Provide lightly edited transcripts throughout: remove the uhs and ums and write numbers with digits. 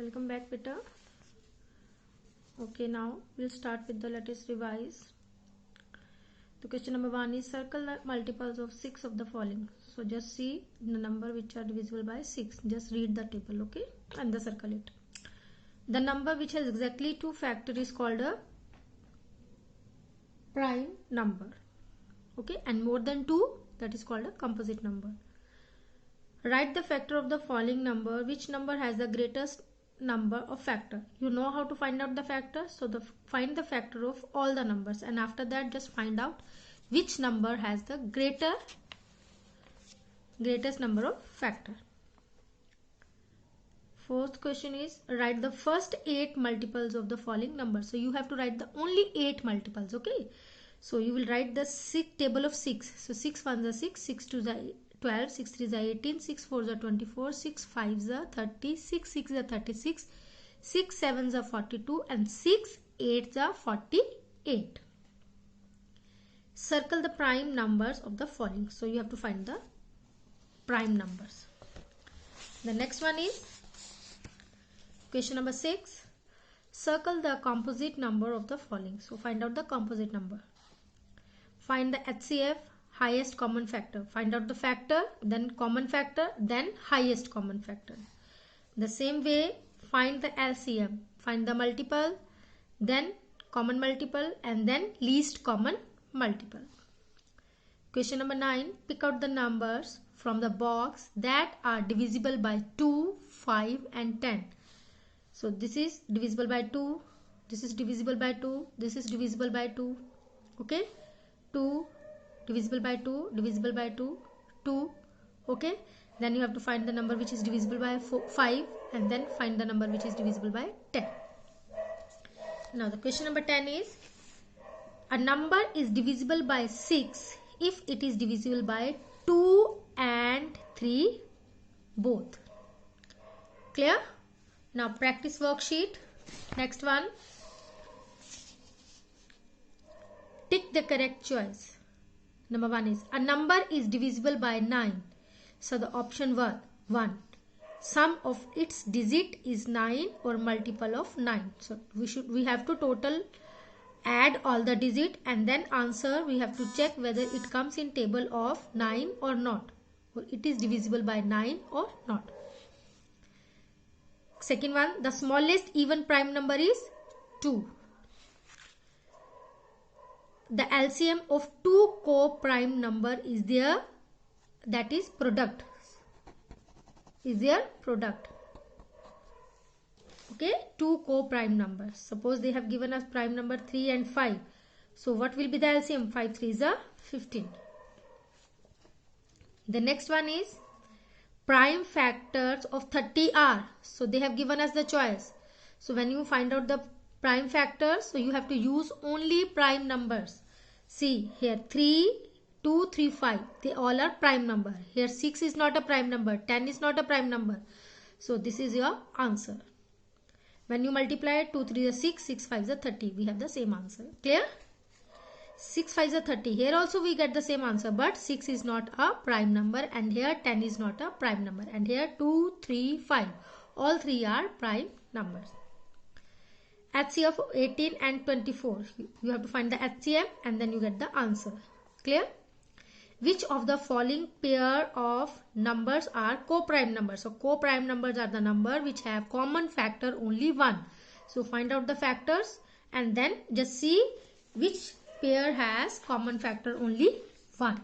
Welcome back, beta. Okay, now we'll start with the latest revise. The question number 1 is circle the multiples of 6 of the following. So just see the number which are divisible by 6. Just read the table, okay, and the circle it. The number which has exactly 2 factors is called a prime number, okay, and more than 2, that is called a composite number. Write the factor of the following number. Which number has the greatest number of factor? You know how to find out the factor, so find the factor of all the numbers, and after that just find out which number has the greatest number of factor. Fourth question is write the first 8 multiples of the following number. So you have to write the only 8 multiples, okay. So you will write the table of 6. So 6 1s are 6, 6 2s are 12, 6 3s are 18, 6 4s are 24, 6 5s are 30, 6 6s are 36, 6 7s are 42, and 6 8s are 48. Circle the prime numbers of the following. So you have to find the prime numbers. The next one is question number 6. Circle the composite number of the following. So find out the composite number. Find the HCF, highest common factor. Find out the factor, then common factor, then highest common factor. The same way, find the LCM. Find the multiple, then common multiple, and then least common multiple. Question number 9. Pick out the numbers from the box that are divisible by 2, 5, and 10. So this is divisible by 2, this is divisible by 2, this is divisible by 2, okay, 2, divisible by 2, divisible by 2, 2, okay. Then you have to find the number which is divisible by 5, and then find the number which is divisible by 10. Now the question number 10 is a number is divisible by 6 if it is divisible by 2 and 3 both. Clear? Now practice worksheet. Next one. Tick the correct choice. Number 1 is a number is divisible by 9. So the option 1. Sum of its digit is 9 or multiple of 9. So we have to total add all the digit, and then answer we have to check whether it comes in table of 9 or not, or it is divisible by 9 or not. Second one, the smallest even prime number is 2. The LCM of 2 co-prime number is their, that is product, is their product. Okay, 2 co-prime numbers. Suppose they have given us prime number 3 and 5. So what will be the LCM? 5 3s are 15. The next one is prime factors of 30 are. So they have given us the choice. So when you find out the prime factors, so you have to use only prime numbers. See here 3, 2, 3, 5. They all are prime number. Here 6 is not a prime number. 10 is not a prime number. So this is your answer. When you multiply 2 3 is 6, 6 5 is 30. We have the same answer. Clear? 6 5 is 30. Here also we get the same answer, but 6 is not a prime number, and here 10 is not a prime number, and here 2, 3, 5. All three are prime numbers. HCF of 18 and 24. You have to find the HCF and then you get the answer. Clear? Which of the following pair of numbers are co-prime numbers? So co-prime numbers are the number which have common factor only 1. So find out the factors and then just see which pair has common factor only 1.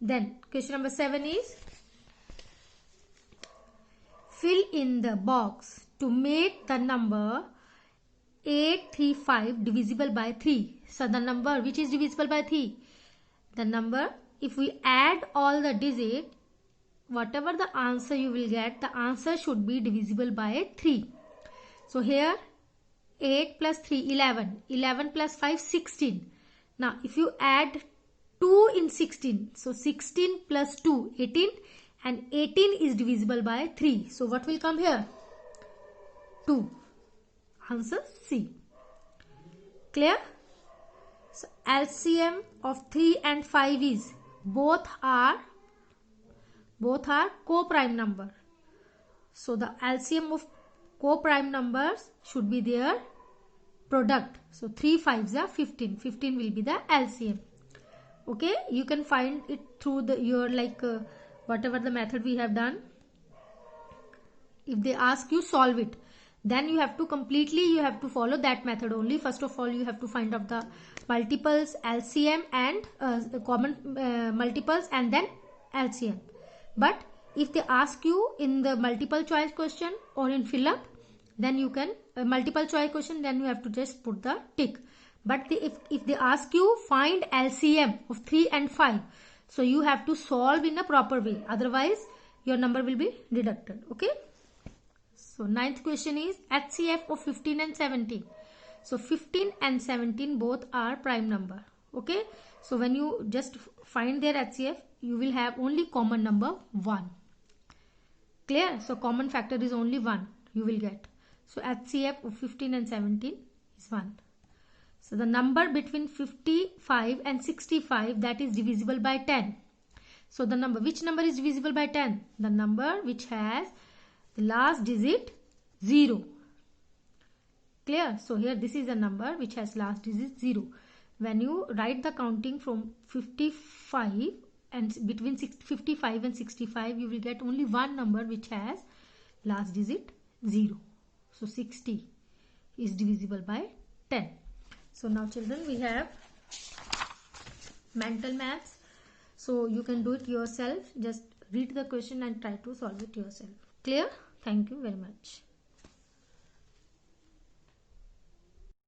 Then question number 7 is fill in the box to make the number 835 divisible by 3. So the number which is divisible by 3, the number, if we add all the digits, whatever the answer you will get, the answer should be divisible by 3. So here 8 plus 3 11, 11 plus 5 16. Now if you add 2 in 16, so 16 plus 2 18, and 18 is divisible by 3. So what will come here? 2. Answer C. Clear? So LCM of 3 and 5 is both are co-prime number. So the LCM of co-prime numbers should be their product. So 3 5s are 15. 15 will be the LCM. Okay, you can find it through your whatever the method we have done. If they ask you solve it, then you have to follow that method only. First of all, you have to find out the multiples, LCM, and the common multiples, and then LCM. But if they ask you in the multiple choice question or in fill up, then you can multiple choice question, then you have to just put the tick. But if they ask you find LCM of 3 and 5, so you have to solve in a proper way, otherwise your number will be deducted. Okay, so ninth question is HCF of 15 and 17. So 15 and 17 both are prime number. Okay, so when you just find their HCF, you will have only common number 1. Clear? So common factor is only 1 you will get. So HCF of 15 and 17 is 1. So the number between 55 and 65, that is divisible by 10. So the number, which number is divisible by 10? The number which has the last digit 0. Clear? So here this is a number which has last digit 0. When you write the counting from 55 and between 55 and 65, you will get only one number which has last digit 0. So 60 is divisible by 10. So now children, we have mental maths. So you can do it yourself. Just read the question and try to solve it yourself. Clear? Thank you very much.